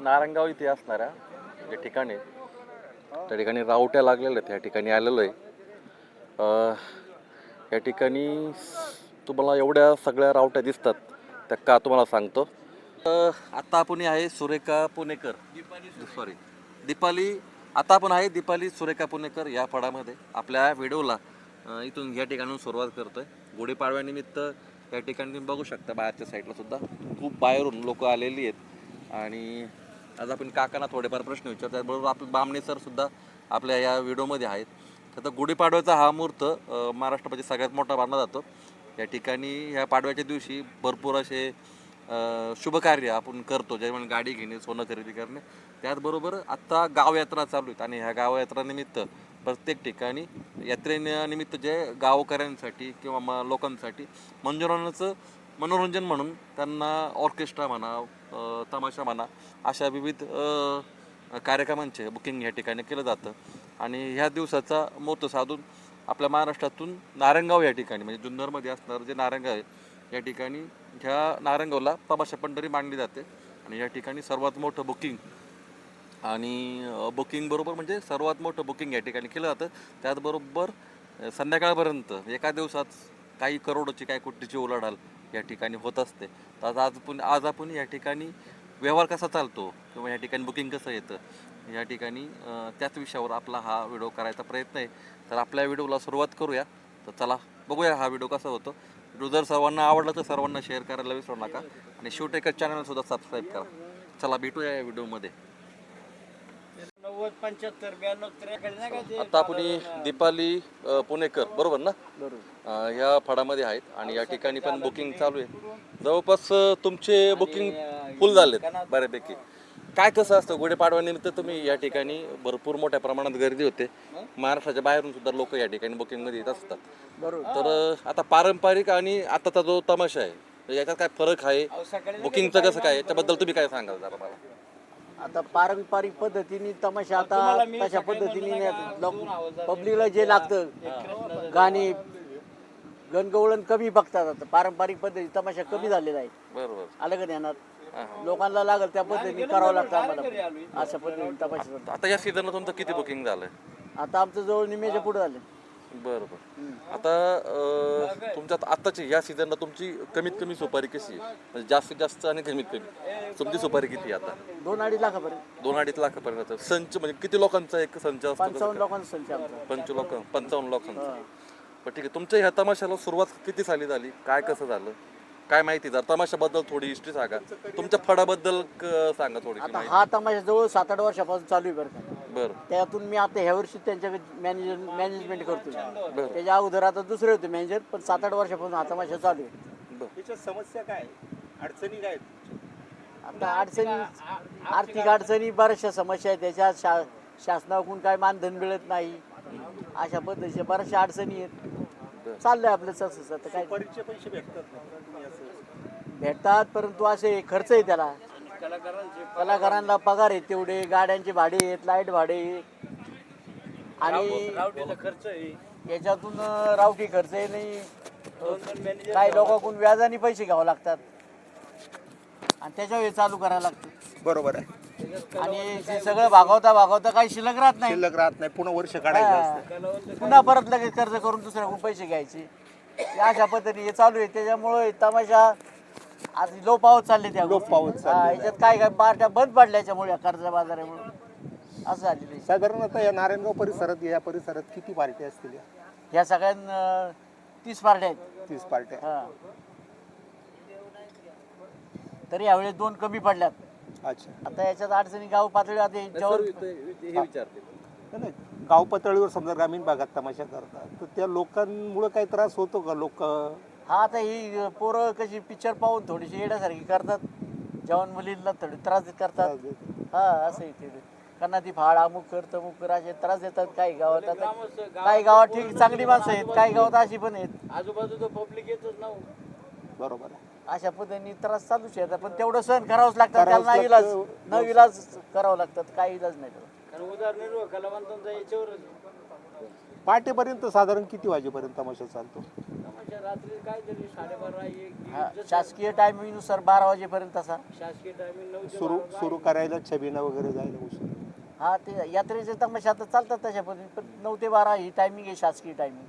नारायणगाव इथे असणाऱ्या जे ठिकाणी त्या ठिकाणी रावट्या लागलेल्या आहेत, त्या ठिकाणी आलेलो आहे. या ठिकाणी तुम्हाला एवढ्या सगळ्या रावट्या दिसतात त्या का तुम्हाला सांगतो. आता आपण आहे सुरेखा पुणेकर, सॉरी दीपाली. आता आपण आहे दीपाली सुरेखा पुणेकर या फळामध्ये आपल्या व्हिडिओला इथून या ठिकाणून सुरुवात करतोय. गुढीपाडव्यानिमित्त या ठिकाणी तुम्ही बघू शकता बाहेरच्या साईडला सुद्धा खूप बाहेरून लोक आलेली आहेत. आणि आज आपण काकांना थोडेफार प्रश्न विचारतो. त्याबरोबर आपले बामणे सर सुद्धा आपल्या या व्हिडिओमध्ये आहेत. तर गुढीपाडव्याचा हा मुहूर्त महाराष्ट्रामध्ये सगळ्यात मोठा मानला जातो. या ठिकाणी ह्या पाडव्याच्या दिवशी भरपूर असे शुभकार्य आपण करतो, ज्यामुळे गाडी घेणे, सोनं खरेदी करणे. त्याचबरोबर आत्ता गावयात्रा चालू आहेत आणि ह्या गावयात्रानिमित्त प्रत्येक ठिकाणी यात्रेनिमित्त जे गावकऱ्यांसाठी किंवा लोकांसाठी मनोरंजन म्हणून त्यांना ऑर्केस्ट्रा म्हणा, तमाशा म्हणा, अशा विविध कार्यक्रमांचे बुकिंग या ठिकाणी केलं जातं. आणि ह्या दिवसाचा मुहूर्त साधून आपल्या महाराष्ट्रातून नारायणगाव या ठिकाणी म्हणजे जुन्नरमध्ये असणारं जे नारायणगाव आहे या ठिकाणी ह्या नारायणगावला तमाशा पंढरी मानली जाते. आणि या ठिकाणी सर्वात मोठं बुकिंग आणि बुकिंग बरोबर म्हणजे सर्वात मोठं बुकिंग या ठिकाणी केलं जातं. त्याचबरोबर संध्याकाळपर्यंत एका दिवसात काही करोडोची काही कोटीची उलाढाल या ठिकाणी होत असते. तर आज आपण या ठिकाणी व्यवहार कसा चालतो किंवा या ठिकाणी बुकिंग कसं येतं या ठिकाणी त्याच विषयावर आपला हा व्हिडिओ करायचा प्रयत्न आहे. तर आपल्या व्हिडिओला सुरुवात करूया. तर चला बघूया हा व्हिडिओ कसा होतो. व्हिडिओ जर सर्वांना आवडला तर सर्वांना शेअर करायला विसरू नका आणि शेवटेकर चॅनलसुद्धा सबस्क्राईब करा. चला भेटूया या व्हिडिओमध्ये. आता आपण दीपाली पुणेकर बरोबर ना, ह्या फळामध्ये आहेत आणि या ठिकाणी पण बुकिंग चालू आहे. जवळपास तुमचे बुकिंग फुल झालेत बऱ्यापैकी. काय कसं असतं गुढीपाडव्यानिमित्त तुम्ही या ठिकाणी भरपूर मोठ्या प्रमाणात गर्दी होते. महाराष्ट्राच्या बाहेरून सुद्धा लोक या ठिकाणी बुकिंगमध्ये येत असतात. तर आता पारंपरिक आणि आताचा जो तमाशा आहे याच्यात काय फरक आहे, बुकिंगचं कसं काय, याच्याबद्दल तुम्ही काय सांगाल जरा मला. आता पारंपरिक पद्धतीने तमाशा आता तशा पद्धतीने पब्लिकला जे लागतं गाणी गणगवळण कमी बघतात. आता पारंपरिक पद्धती तमाशा कमी झालेला आहे. बरोबर आलं का ध्यानात, लोकांना लागल त्या पद्धतीने करावं लागतं आम्हाला. अशा पद्धतीने तमाशा आता या सीझनला तुमचं किती बुकिंग झालंय? आता आमचं जवळ निम्म्याच्या पुढे झालं. बरोबर. आता तुमच्यात आत्ताची या सीझनला तुमची कमीत कमी सुपारी कशी आहे, म्हणजे जास्तीत जास्त आणि कमीत कमी तुमची सुपारी किती आहे आता? 2-2.5 लाखापर्यंत. 2-2.5 लाखापर्यंत. संच म्हणजे किती लोकांचा एक संच असतो? 55 लोकांचा संच आमचा. 55 लोकांचा. पण ठीक आहे, तुमच्या ह्या तमाशाला सुरुवात किती साली झाली, काय कसं झालं, काय माहिती जर तमाशाबद्दल थोडी हिस्ट्री सांगा, तुमच्या फळाबद्दल सांगा थोडी. आता हा तमाशा जवळ 7-8 वर्षापासून चालू आहे बरं का. बरं. त्यातून मी आता ह्या वर्षी त्यांच्याकडे मॅनेजमेंट करतो. त्याच्या अगोदर आता दुसरे होते मॅनेजर, पण 7-8 वर्षापासून हा तमाशा चालू आहे. त्याच्या समस्या काय, अडचणी काय? आता अडचणी, आर्थिक अडचणी बऱ्याचशा समस्या आहेत. त्याच्यात शासनाकडून काय मानधन मिळत नाही, अशा पद्धतीच्या बऱ्याचशा अडचणी आहेत. चाललंय आपलं तसंच. आता काय परीक्षे पैसे भेटतात भेटतात, परंतु असे खर्च आहे त्याला. कलाकारांना पगार आहेत तेवढे, गाड्यांचे भाडे आहेत, लाईट भाडे आणि खर्च आहे. याच्यातून रावटी खर्च आहे नाही. काही लोकांकडून व्याजाने पैसे घ्यावे लागतात आणि त्याच्या वेळी चालू करायला लागतं. बरोबर आहे. आणि ते सगळं भागवता काही शिल्लक राहत नाही. शिल्लक राहत नाही, पुन्हा वर्ष काढायचं असतं. पुन्हा परत लगेच कर्ज करून दुसऱ्याकडून पैसे घ्यायचे. अशा पद्धतीने हे चालू आहे. त्याच्यामुळे तमाशा आज लोप पावत चालले. त्या लोप पावत चालले. याच्यात काय पार्ट्या बंद पडल्याच्यामुळे कर्ज बाजारामुळे असं झालेलं आहे. साधारण आता या नारायणगाव परिसरात, या परिसरात किती पार्ट्या असतील? ह्या सगळ्यांना 30 पार्ट्या आहेत. 30 पार्ट्या. हा, तरी यावेळेस 2 कमी पडल्यात. अच्छा. आता याच्यात अडचणी गाव पातळी आता यांच्यावर नाही, गाव पातळीवर समजा ग्रामीण भागात तमाशा करतात तर त्या लोकांमुळे काही त्रास होतो का? लोक हा, आता ही पोरं कशी पिक्चर पाहून थोडीशी येण्यासारखी करतात, जवान मुलींना थोडी त्रास करतात. हा, असं आहे ते. त्यांना ती फाड अमुक कर तमुक कर असे त्रास देतात. काही गावात आता काही गावात ठीक चांगली माणसं आहेत, काही गावात अशी पण आहेत. आजूबाजूचं पब्लिक येतच ना. बरोबर आहे. अशा पद्धतीने त्रास चालूच आहे. पण तेवढं सहन करावंच लागतं. त्याला न इलाज करावं लागतात, काही इलाज नाही त्याला. उदाहरण कलावंतांचा याच्यावर. पहाटेपर्यंत साधारण किती वाजेपर्यंत तमाशा चालतो? हा, शासकीय टायमिंगनुसार 12 वाजेपर्यंत असा. सुरू करायला छबिना वगैरे जायला उशीर. हा, ते यात्रेचे तमाशे आता चालतात त्याच्या पण 9 ते 12 ही टायमिंग आहे शासकीय टायमिंग.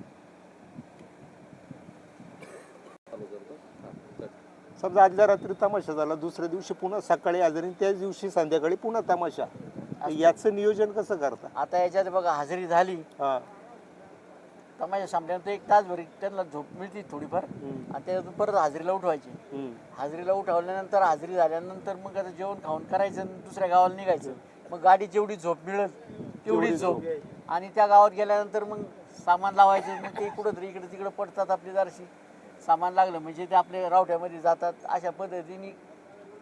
समजा आदल्या रात्री तमाशा झाला, दुसऱ्या दिवशी पुन्हा सकाळी हजेरी, त्याच दिवशी संध्याकाळी पुन्हा तमाशा. याचं नियोजन कसं करता? आता याच्यात बघा हजेरी झाली, हा. तमाशा संपल्यानंतर 1 तासभर त्यांना झोप मिळते थोडीफार, आणि त्याच्यातून परत हजेरीला उठवायची. हजेरीला उठवल्यानंतर हजेरी झाल्यानंतर मग आता जेवण खाऊन करायचं आणि दुसऱ्या गावाला निघायचं. मग गाडी जेवढी झोप मिळेल तेवढी झोप, आणि त्या गावात गेल्यानंतर मग सामान लावायचं. मग ते कुठंतरी इकडे तिकडे पडतात आपली जराशी, सामान लागलं म्हणजे ते आपल्या रावट्यामध्ये जातात. अशा पद्धतीने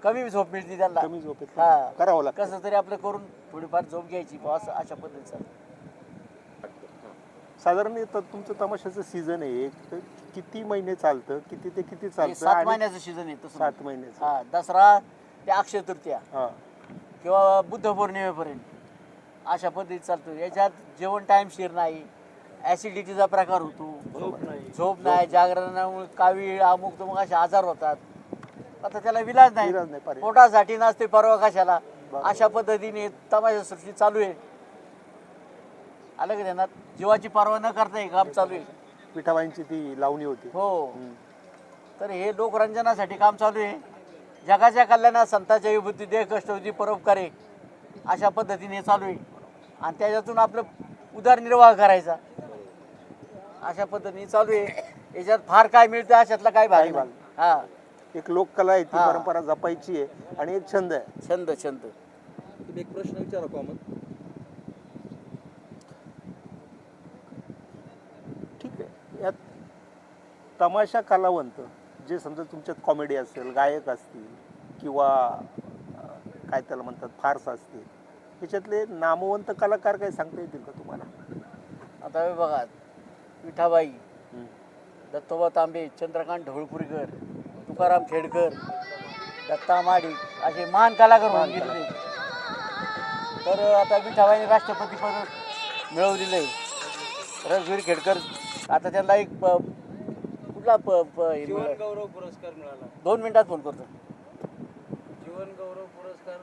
कमी झोप मिळते त्यांना. कमी झोपेत हा, करावं लागतं. कसं तरी आपलं करून थोडीफार झोप घ्यायची असं, अशा पद्धतीचं. साधारण तुमचं तमाशाचं सीझन आहे, तर किती महिने चालतं, किती ते किती हे चालतं? 7 आणि महिन्याचं सीझन आहे तसं. 7 महिन्याचं. हा, दसरा ते अक्षय तृतीया हा. किंवा बुद्ध पौर्णिमेपर्यंत अशा पद्धतीत चालतो. याच्यात जेवण टाईमशीर नाही, ॲसिडिटीचा प्रकार होतो, झोप नाही, जागरणामुळे कावीळ अमुक तर मग असे आजार होतात. आता त्याला विलाज नाही, विलाज नाही, पर्याय. पोटासाठी नसते परवा कशाला. अशा पद्धतीने तमाशा सृष्टी चालू आहे. आलं की ध्यानात, जीवाची पर्वा न करता हे काम चालू आहे. विठाबाईंची ती लावणी होती. हो, तर हे लोकरंजनासाठी काम चालू आहे. जगाच्या कल्याणात संतांच्या विभूती देह कष्ट होती परोपकारे, अशा पद्धतीने चालू आहे. आणि त्याच्यातून आपलं उदरनिर्वाह करायचा, अशा पद्धतीने चालू आहे. याच्यात फार काय मिळतं अशातला काय भाग नाही. हा, एक लोककला आहे, ती हा. परंपरा जपायची आहे, आणि एक छंद आहे. छंद. तुम्ही एक प्रश्न विचारा कॉमन. ठीक आहे. यात तमाशा कलावंत जे समजा तुमच्यात कॉमेडी असेल, गायक असतील, किंवा काय त्याला म्हणतात फार्स असतील, याच्यातले नामवंत कलाकार काही सांगता येतील का तुम्हाला? आता हे बघा, विठाबाई, दत्तोबा तांबे, चंद्रकांत ढवळपुरीकर, तुकाराम खेडकर, दत्ता माडिक असे महान कलाकार होऊन गेलेले. तर आता विठाबाईने राष्ट्रपती पद मिळवलेलं आहे. रघुवीर खेडकर आता त्यांना एक कुठला जीवन गौरव पुरस्कार मिळाला. 2 मिनिटात फोन करतो. जीवन गौरव पुरस्कार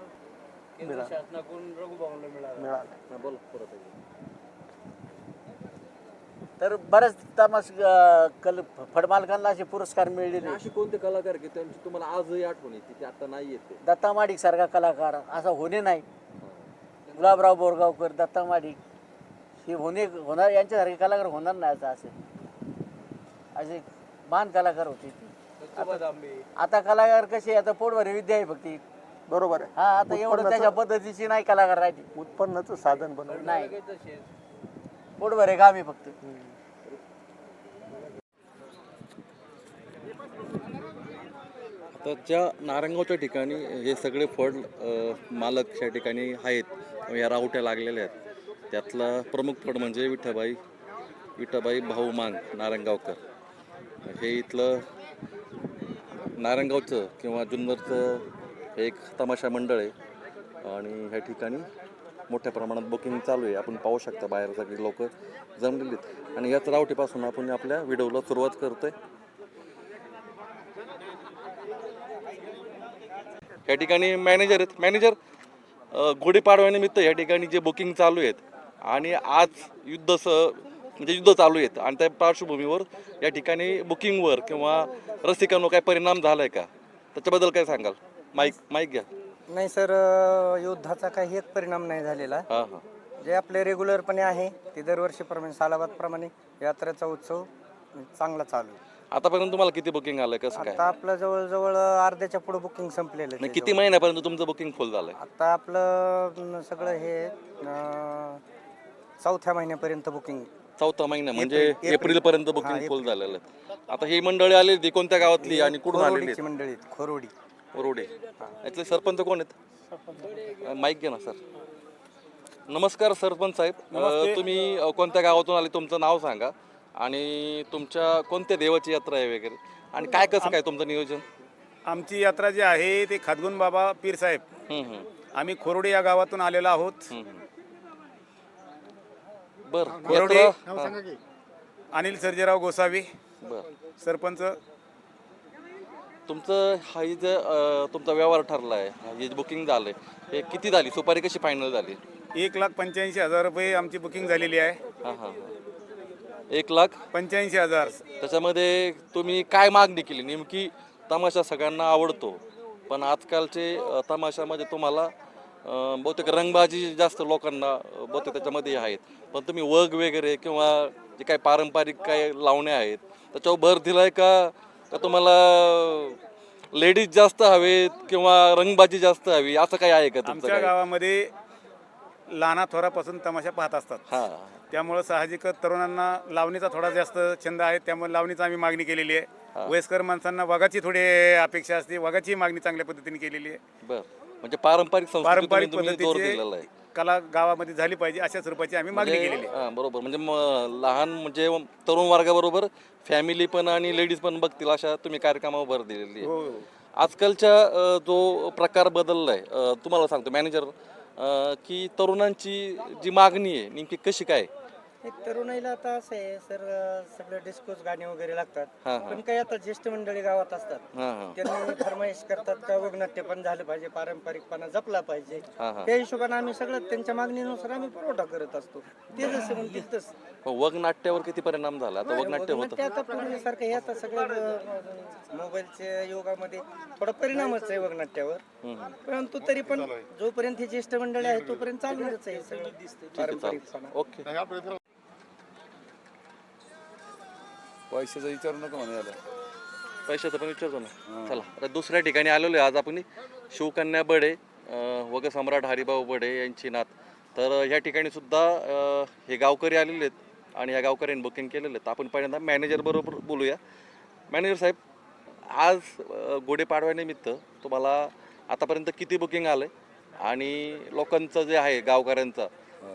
केंद्र शासनाकडून रघुभाऊला मिळाला. बोल परत एकदा. तर बऱ्याच तमाश फडमालकांना असे पुरस्कार मिळलेले. असे कोणते कलाकार की त्यांची तुम्हाला आजही आठवण येते, ते आता नाही येते? दत्ता माडिक सारखा कलाकार असा होणे नाही. गुलाबराव बोरगावकर, दत्ता माडिक हे होणार, यांच्यासारखे कलाकार होणार नाही आता. असे महान कलाकार होते. दत्तोबा तांबे. आता कलाकार कसे, आता पोटभर विद्या आहे फक्त. बरोबर आहे. हा, आता एवढं त्याच्या पद्धतीची नाही कलाकार राहिली. उत्पन्नाचं साधन बनवलं. नाही, पोटभर आहे काम आहे फक्त. आता ज्या नारंगावच्या ठिकाणी हे सगळे फड मालक या ठिकाणी आहेत, या रावट्या लागलेल्या आहेत, त्यातला प्रमुख फड म्हणजे विठाबाई भाऊ मांग नारंगावकर. हे इथलं नारंगावचं किंवा जुन्नरचं एक तमाशा मंडळ आहे, आणि ह्या ठिकाणी मोठ्या प्रमाणात बुकिंग चालू आहे. आपण पाहू शकता बाहेर सगळी लोक जमलेली आहेत, आणि याच रावटीपासून आपण आपल्या व्हिडिओला सुरुवात करतोय. या ठिकाणी मॅनेजर आहेत. मॅनेजर, गुढीपाडव्यानिमित्त या ठिकाणी जे बुकिंग चालू आहेत, आणि आज युद्ध चालू आहेत, आणि त्या पार्श्वभूमीवर या ठिकाणी बुकिंगवर किंवा रसिकांवर काय परिणाम झाला आहे का, त्याच्याबद्दल काय सांगाल? माईक घ्या. नाही सर, युद्धाचा काही एक परिणाम नाही झालेला. हां हां. जे आपले रेग्युलरपणे आहे ते दरवर्षीप्रमाणे सालाबादप्रमाणे यात्रेचा उत्सव चांगला चालू आहे. आतापर्यंत तुम्हाला किती बुकिंग आलंय, कसं काय? आता आपलं जवळजवळ अर्ध्याच्या पुढे बुकिंग संपलेलं नाही, आहे. किती महिन्यापर्यंत तुमचं बुकिंग फुल झालंय? आता आपलं सगळं हे 4थ्या महिन्यापर्यंत बुकिंग. 4था महिना म्हणजे एप्रिल एप्रिल पर्यंत बुकिंग फुल झालेलं आहे. आता ही मंडळी आली ती कोणत्या गावातली आणि कुठून आलेली खोरोडीची मंडळी, खोरोडी. रोडे. यातले सरपंच कोण आहेत? माईक घ्या ना सर. नमस्कार सरपंच साहेब, तुम्ही कोणत्या गावातून आले, तुमचं नाव सांगा, आणि तुमच्या कोणत्या देवाची यात्रा आहे वगैरे, आणि काय कसं काय तुमचं नियोजन? आमची यात्रा जी आहे ते खादगुण बाबा पीर साहेब, आम्ही खोरोडी या गावातून आलेलो आहोत. बरं, खोरोडी अनिल सर्जेराव गोसावी, बरं. सरपंच तुमचं हा जे तुमचा व्यवहार ठरला आहे, हे बुकिंग झालं हे किती झाली? सुपारी कशी फायनल झाली? 1,85,000 रुपये आमची बुकिंग झालेली आहे. हां हां 1,85,000. 85,000. त्याच्यामध्ये तुम्ही काय मागणी केली? नेमकी तमाशा सगळ्यांना आवडतो, पण आजकालचे तमाशामध्ये तुम्हाला बहुतेक रंगबाजी जास्त लोकांना बहुतेक त्याच्यामध्ये आहेत, पण तुम्ही वग वगैरे किंवा जे काही पारंपरिक काय लावणे आहेत त्याच्यावर भर दिलाय का तुम्हाला लेडीज जास्त हवेत किंवा रंगबाजी जास्त हवी असं काही आहे का तुमचं आमच्या काही? गावामध्ये लहाना थोरापासून तमाशा पाहत असतात. हां त्यामुळं साहजिकच तरुणांना लावणीचा थोडा जास्त छंद आहे, त्यामुळे लावणीचा आम्ही मागणी केलेली आहे. वयस्कर माणसांना वगाची थोडी अपेक्षा असते, वगाची मागणी चांगल्या पद्धतीने केलेली आहे. बरं, म्हणजे पारंपरिक पारंपरिक संस्कृती तुम्ही जोर दिलेला आहे. पद्धतीची कला गावामध्ये झाली पाहिजे अशा स्वरूपाची आम्ही मागणी म्हणजे, केलेली आहे. हां, बरोबर. म्हणजे लहान म्हणजे तरुण वर्गाबरोबर फॅमिली पण आणि लेडीज पण बघतील अशा तुम्ही कार्यक्रमावर भर दिलेली आहे. हो. आजकालच्या जो प्रकार बदलला आहे, तुम्हाला सांगतो मॅनेजर, की तरुणांची जी मागणी आहे नेमकी कशी काय? एक तरुणाईला आता असं आहे सर, सगळं डिस्कोच गाणे वगैरे लागतात. हां हां पण काही आता ज्येष्ठ मंडळी गावात असतात, हां हां त्यांनी फरमाईश करतात का वगनाट्य पण झालं पाहिजे, पारंपरिकपणा जपला पाहिजे. हां हां. त्या हिशोबाने आम्ही सगळं त्यांच्या मागणीनुसार आम्ही पुरवठा करत असतो. ते जसं म्हणतील तसं. वग नाट्यावर किती परिणाम झाला? आता वगनाट्य होतं. वगनाट्य आता पूर्वीसारखं हे आता सगळं मोबाईलच्या युगामध्ये थोडा परिणामच आहे वगनाट्यावर. परंतु तरी पण जोपर्यंत हे ज्येष्ठ मंडळी आहे तोपर्यंत चालणारच आहे सगळं पारंपरिकपणा. ओके. पैशाचं विचारू नका म्हणे. पैशाचं पण विचारतो ना. चला आता दुसऱ्या ठिकाणी आलेलो आहे आज आपण. शिवकन्या बडे, वग सम्राट हरिभाऊ बडे यांची नात. तर ह्या ठिकाणी सुद्धा हे गावकरी आलेले आहेत आणि ह्या गावकऱ्यांनी बुकिंग केलेलं आहेत. आपण पहिल्यांदा मॅनेजर बरोबर बोलूया. मॅनेजर साहेब, आज गुढीपाडव्यानिमित्त तुम्हाला आतापर्यंत किती बुकिंग आलं आणि लोकांचं जे आहे गावकऱ्यांचा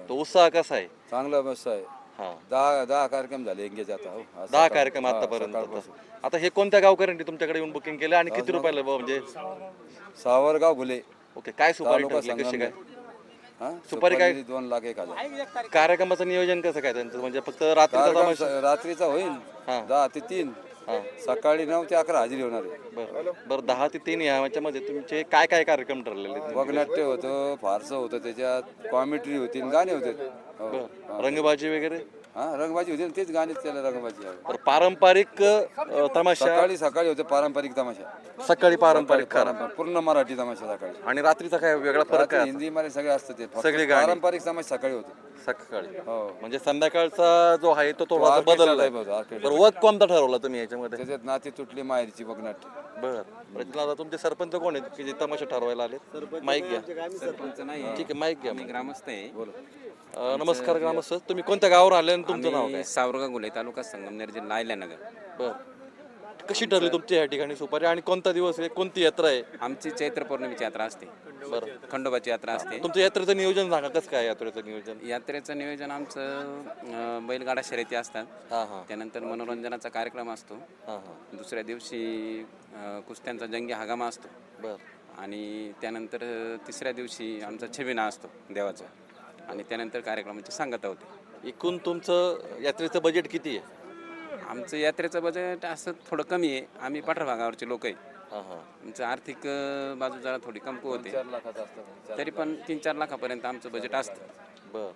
तो उत्साह कसा आहे? चांगला मस्त आहे. हां, 10 कार्यक्रम झाले एंगेज आता. हो, आज 10 सकाळ- कार्यक्रम हा, आतापर्यंत. सकाळपासून. आता हे कोणत्या गावकऱ्यांनी तुमच्याकडे येऊन बुकिंग केलं आणि किती रुपयाला म्हणजे? सावरगाव घुले ओके. काय सुपारी तालुका ठरली, कशी काय? हा, सुपारी काय? 2,01,000. कार्यक्रमाचं नियोजन कसं काय त्यांचं? म्हणजे फक्त रात्रीचा कार्यक्रम तमाशा? रात्रीचा होईल हा. 10 ते 3. हां, सकाळी 9 ते 11 हजेरी होणार आहे. बरं 10 ते 3 ह्याच्यामध्ये तुमचे काय काय कार्यक्रम ठरलेले आहेत? वगनाट्य होतं, फारसं होतं, त्याच्यात कॉमेंट्री होती, गाणे होते. हो. बरं, रंगबाजी वगैरे? हा, रंगबाजी होती ना, तेच गाणे त्याला रंगबाजी आहे. बरं, पारंपरिक तमाशा सकाळी होते पारंपरिक तमाशा. सकाळी पारंपरिक खरं पूर्ण मराठी तमाशा सकाळी. आणि रात्रीचा काय वेगळा फरक रात्री काय? हिंदी मध्ये सगळे असतं ते. फक्त सगळी गाणी. पारंपरिक तमाशा सकाळी होते. सकाळी हो. म्हणजे संध्याकाळचा जो आहे तो थोडासा ऑर्केस्ट्रा बदलला type होता, ऑर्केस्ट्रा. बरं, वग कोणता ठरवला तुम्ही याच्यामध्ये? त्याच्यात नाती तुटली माहेरची बघनाट्य. बरं, प्रज्वल, तुमचे सरपंच कोण आहेत की जे तमाशा ठरवायला आले? माईक घ्या. सरपंच नाही, ठीक आहे, माईक घ्या. मी ग्रामस्थ आहे. नमस्कार ग्रामस्थ. तुम्ही कोणत्या गावावर आले आणि तुमचं नाव काय? आम्ही सावरगाव गुले, तालुका संगमनेर, जिल्हा अहिल्यानगर. बरं, कशी ठरली तुमची या ठिकाणी सुपारी आणि कोणता दिवस आहे, कोणती यात्रा आहे? आमची चैत्र पौर्णिमेची यात्रा असते, बरं, खंडोबाची यात्रा असते. तुमचं यात्रेचं नियोजन सांगा, कसं काय यात्रेचं नियोजन? यात्रेचं नियोजन आमचं बैलगाडा शर्यती असतात, हां हां त्यानंतर मनोरंजनाचा कार्यक्रम असतो. हां हां. दुसऱ्या दिवशी कुस्त्यांचा जंगी हगामा असतो बरं, आणि त्यानंतर तिसऱ्या दिवशी आमचा छबिना असतो देवाचा, आणि त्यानंतर कार्यक्रमाची सांगता होते. एकूण तुमचं यात्रेचं बजेट किती आहे? आमचं यात्रेचं बजेट असं थोडं कमी आहे. आम्ही पाठरभागावरचे लोक आहे. हां हां. आमचं आर्थिक बाजू जरा थोडी कमकुवत होते, 4 लाखाचं असतं. तरी पण 3-4 लाखापर्यंत आमचं बजेट असतं. बरं,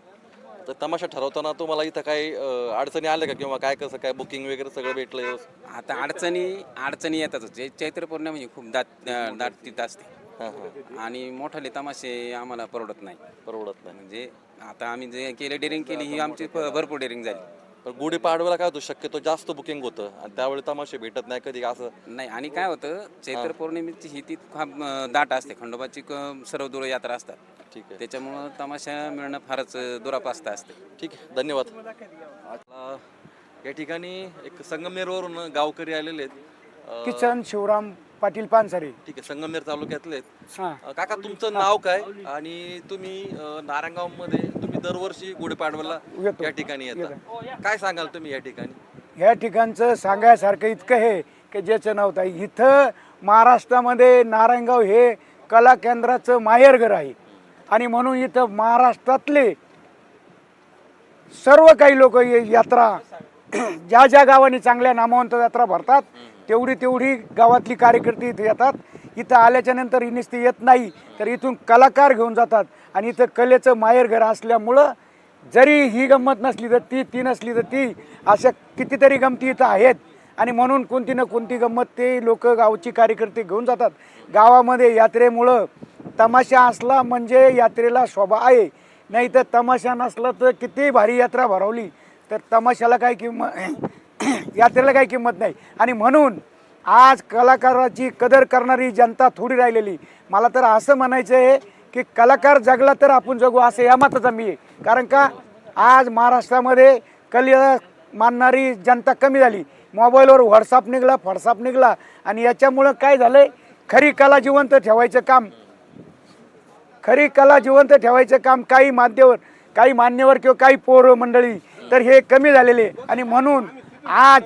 तर तमाशा ठरवताना तुम्हाला इथं काही अडचणी आल्या का किंवा काय कसं काय बुकिंग वगैरे सगळं भेटलं व्यवस्थित? आता अडचणी येतातच. जे चैत्र पौर्णिमा म्हणजे खूप दाट तिथं असते हां हां. आणि मोठाले तमाशे आम्हाला परवडत नाही. परवडत नाही. म्हणजे आता आम्ही जे केले डेअरिंग केली ही आमची भरपूर डेअरिंग झाली. पण गुढीपाडव्याला काय होतं, शक्यतो जास्त बुकिंग होतं आणि त्यावेळी तमाशे भेटत नाही कधी असं. नाही, आणि काय होतं, चैत्र पौर्णिमेची ही ती खूप दाट असते. खंडोबाची सर्व दूर यात्रा असतात, ठीक आहे, त्याच्यामुळं तमाशा मिळणं फारच दुरापास्त असते. ठीक आहे, धन्यवाद. या ठिकाणी एक संगमनेरवरून गावकरी आलेले आहेत. किसन शिवराम पाटील पानसरे. ठीक आहे, संगमनेर तालुक्यातले आहेत. हां, काका, तुमचं नाव काय आणि तुम्ही नारायणगावमध्ये तुम्ही दरवर्षी गुढीपाडव्याला येतो. या ठिकाणी येता, काय सांगाल तुम्ही या ठिकाणी? ह्या ठिकाणचं सांगायसारखं इतकं हे की ज्याचं नाव आहे. इथं महाराष्ट्रामध्ये नारायणगाव हे कला केंद्राचं माहेरघर आहे आणि म्हणून इथं महाराष्ट्रातले सर्व काही लोक यात्रा ज्या ज्या गावांनी चांगल्या नामवंत यात्रा भरतात तेवढी गावातली कार्यकर्ते इथे येतात. इथं आल्याच्या नंतर ही नुसती येत नाही तर इथून कलाकार घेऊन जातात आणि इथं कलेचं माहेरघर असल्यामुळं जरी ही गंमत नसली तर ती नसली तर ती, अशा कितीतरी गमती इथं आहेत. आणि म्हणून कोणती ना कोणती गंमत ते लोक गावची कार्यकर्ते घेऊन जातात. गावामध्ये यात्रेमुळं तमाशा असला म्हणजे यात्रेला शोभा आहे, नाही तर तमाशा नसला तर किती भारी यात्रा भरवली तर तमाशाला काही किंमत यात्रेला काही किंमत नाही. आणि म्हणून आज कलाकाराची कदर करणारी जनता थोडी राहिलेली. मला तर असं म्हणायचं आहे की कलाकार जगला तर आपण जगू, असं या मताचा मी आहे. कारण का आज महाराष्ट्रामध्ये कला मानणारी जनता कमी झाली. मोबाईलवर व्हॉट्सअप निघाला, फॉट्सअप निघाला आणि याच्यामुळं काय झालं आहे, खरी कला जिवंत ठेवायचं काम काही मान्यवर किंवा काही पोरं मंडळी तर हे कमी झालेले. आणि म्हणून आज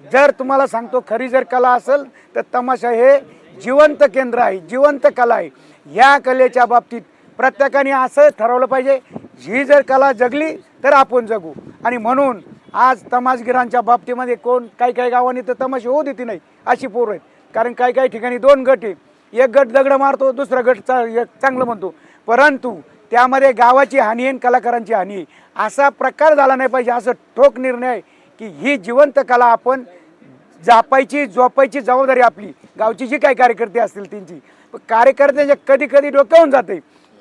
जर तुम्हाला सांगतो खरी जर कला असेल तर तमाशा हे जिवंत केंद्र आहे, जिवंत कला आहे. ह्या कलेच्या बाबतीत प्रत्येकाने असं ठरवलं पाहिजे, ही जर कला जगली तर आपण जगू. आणि म्हणून आज तमाशगिरांच्या बाबतीमध्ये काही गावांनी तर तमाशे होऊ देते नाही अशी पोरं आहेत. कारण काही ठिकाणी 2 गट आहे, एक गट दगड मारतो, दुसरा गट चांगलं म्हणतो, परंतु त्यामध्ये गावाची हानी आहे, कलाकारांची हानी आहे. असा प्रकार झाला नाही पाहिजे. असं ठोक निर्णय की ही जिवंत कला आपण जोपायची जबाबदारी आपली. गावची जी काही कार्यकर्ते असतील त्यांची, कार्यकर्त्यांच्या कधी डोक्यावून जाते,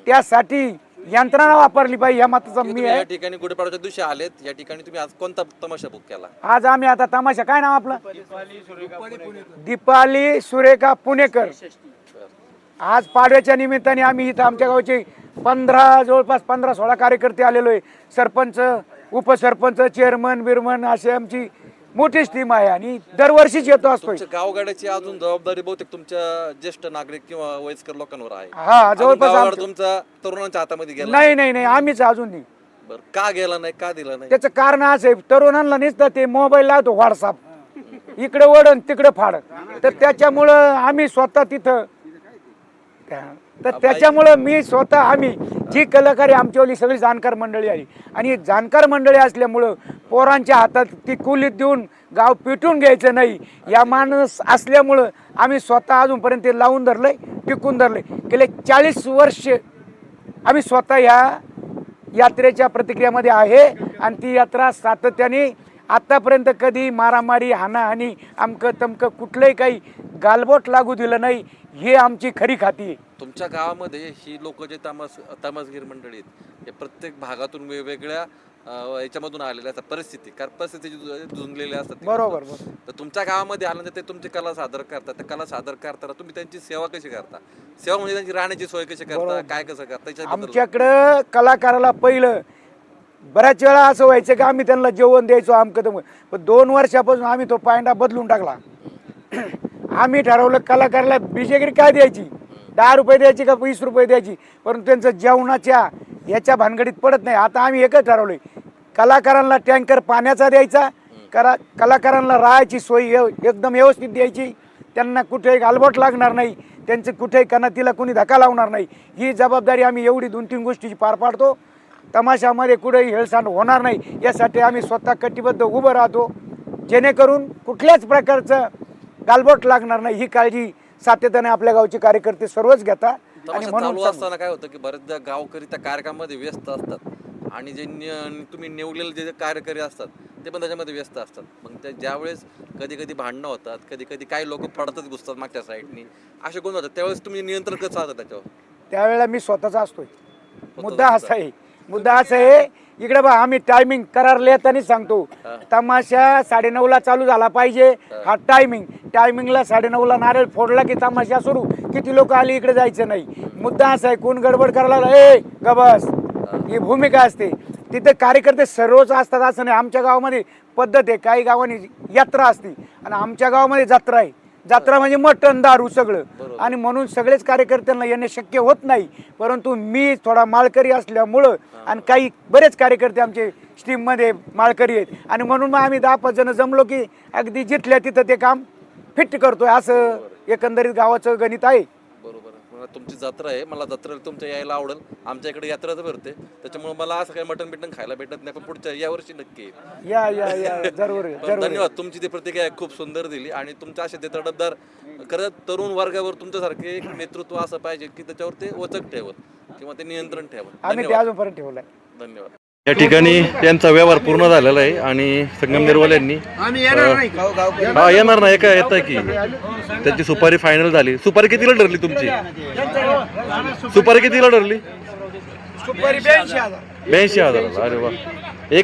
त्यासाठी यंत्रणा वापरली पाहिजे या मताचा मी आहे. या ठिकाणी गुढीपाडव्याच्या दिवशी आलेत, या ठिकाणी तुम्ही आज कोणता तमाशा बुक केला? आज आम्ही आता तमाशा, काय नाव आपलं, दीपाली सुरेखा पुणेकर. आज पाडव्याच्या निमित्ताने आम्ही इथं आमच्या गावचे जवळपास 15-16 कार्यकर्ते आलेलो आहे. सरपंच, उपसरपंच, चेअरमन बिरमन अशी आमची मोठीच टीम आहे आणि दरवर्षीच येतो असतो. गावगाड्याची अजून जबाबदारी बहुतेक तुमच्या ज्येष्ठ नागरिक किंवा वयस्कर लोकांवर आहे. हा, जवळपास तुमचा तरुणांच्या हातामध्ये गेला नाही आम्हीच अजून नाही. बरं, का गेला नाही, का दिला नाही? त्याचं कारण असं आहे, तरुणांना नुसतं ते मोबाईल लावतो, व्हॉट्सअप इकडे ओढण तिकडे फाड, तर त्याच्यामुळं आम्ही स्वतः तिथं त्याच्यामुळं मी स्वतः आम्ही जी कलाकारी आमच्यावली सगळी जाणकार मंडळी आहे आणि जाणकार मंडळी असल्यामुळं पोरांच्या हातात ती कुलीत देऊन गाव पिटून घ्यायचं नाही या माणूस असल्यामुळं आम्ही स्वतः अजूनपर्यंत ते लावून धरलंय, टिकून धरलंय. गेले 40 वर्ष आम्ही स्वतः ह्या यात्रेच्या प्रतिक्रियामध्ये आहे आणि ती यात्रा सातत्याने आतापर्यंत कधी मारामारी, हाणाहाणी, अमकं तमकं कुठलंही काही गालबोट लागू दिलं नाही. हे आमची खरी खाती आहे. तुमच्या गावामध्ये ही लोक जे तमासगीर मंडळी आहेत हे प्रत्येक भागातून वेगवेगळ्या याच्यामधून आलेल्या असतात, परिस्थिती झुंजलेल्या असतात. बरोबर. तर तुमच्या गावामध्ये आल्यानंतर ते तुमची कला सादर करतात. त्या कला सादर करताना तुम्ही त्यांची सेवा कशी करता? सेवा म्हणजे त्यांची राहण्याची सोय कशी करता, काय कसं करता? आमच्याकडं कलाकाराला पहिलं बऱ्याच वेळा असं व्हायचं की आम्ही त्यांना जेवण द्यायचो आमकं, पण 2 वर्षापासून आम्ही तो पायंडा बदलून टाकला. आम्ही ठरवलं कलाकाराला बिजेगिरी काय द्यायची, 10 रुपये द्यायची का 20 रुपये द्यायची, परंतु त्यांचं जेवणाच्या याच्या भानगडीत पडत नाही. आता आम्ही एकच ठरवलंय, कलाकारांना टँकर पाण्याचा द्यायचा, कलाकारांना राहायची सोय एकदम व्यवस्थित द्यायची, त्यांना कुठेही गालबोट लागणार नाही, त्यांचं कुठेही कणातीला कोणी धक्का लावणार नाही. ही जबाबदारी आम्ही एवढी 2-3 गोष्टीची पार पाडतो. तमाशामध्ये कुठेही हेळसांड होणार नाही यासाठी आम्ही स्वतः कटिबद्ध उभं राहतो, जेणेकरून कुठल्याच प्रकारचं गालबोट लागणार नाही. ही काळजी सातत्याने आपल्या गावचे कार्यकर्ते सर्वच घेतात. आणि चालू असताना काय होतं की बरेचदा गावकरी त्या कार्यक्रमामध्ये व्यस्त असतात आणि जे तुम्ही निवडलेले जे कार्यकरी असतात ते पण त्याच्यामध्ये व्यस्त असतात. मग ज्यावेळेस कधी भांडणं होतात, कधी काही लोक पडतच घुसतात मागच्या साईडनी, असे गुण होतात, त्यावेळेस तुम्ही नियंत्रण कसं चालतं त्याच्यावर? त्यावेळेला मी स्वतःचा असतोय. मुद्दा असा आहे इकडे बा, आम्ही टायमिंग करार लिहिताना सांगतो, तमाशा 9:30ला चालू झाला पाहिजे. हा टायमिंगला 9:30ला नारळ फोडला की तमाशा सुरू. किती लोक आली इकडे जायचं नाही. मुद्दा असा आहे, कोण गडबड करायला गबस, ही भूमिका असते. तिथे कार्यकर्ते सर्वच असतात असं नाही. आमच्या गावामध्ये पद्धत आहे, काही गावांनी यात्रा असते आणि आमच्या गावामध्ये जत्रा आहे. जत्रा म्हणजे मटण, दारू सगळं, आणि म्हणून सगळेच कार्यकर्त्यांना येणे शक्य होत नाही. परंतु मी थोडा माळकरी असल्यामुळं आणि बरेच कार्यकर्ते आमचे स्टीममध्ये माळकरी आहेत आणि म्हणून मग आम्ही 10-5 जण जमलो की अगदी जिथल्या तिथं ते काम फिट करतोय. असं एकंदरीत गावाचं गणित आहे. बरोबर. तुमची जत्रा आहे, मला जत्रेला तुमच्या यायला आवडेल. आमच्या इकडे यात्राच भरते, त्याच्यामुळे मला असं काही मटण बिटन खायला भेटत नाही, पण पुढच्या यावर्षी नक्की येईल. या जरूर पण धन्यवाद, तुमची ती प्रतिक्रिया खूप सुंदर दिली. आणि तुमच्या असे ते तडफदार खरंच तरुण वर्गावर तुमच्यासारखे एक नेतृत्व असं पाहिजे की त्याच्यावर ते वचक ठेवत किंवा ते नियंत्रण ठेवत. आम्ही ते अजूनपर्यंत ठेवलाय. धन्यवाद. या ठिकाणी त्यांचा व्यवहार पूर्ण झालेला आहे आणि संगमनेरवाल्यांनी येणार नाही का येत आहे की त्याची सुपारी फायनल झाली. सुपारी कितीला ठरली तुमची? सुपारी कितीला ठरली? 82,000. 82,000. अरे वा.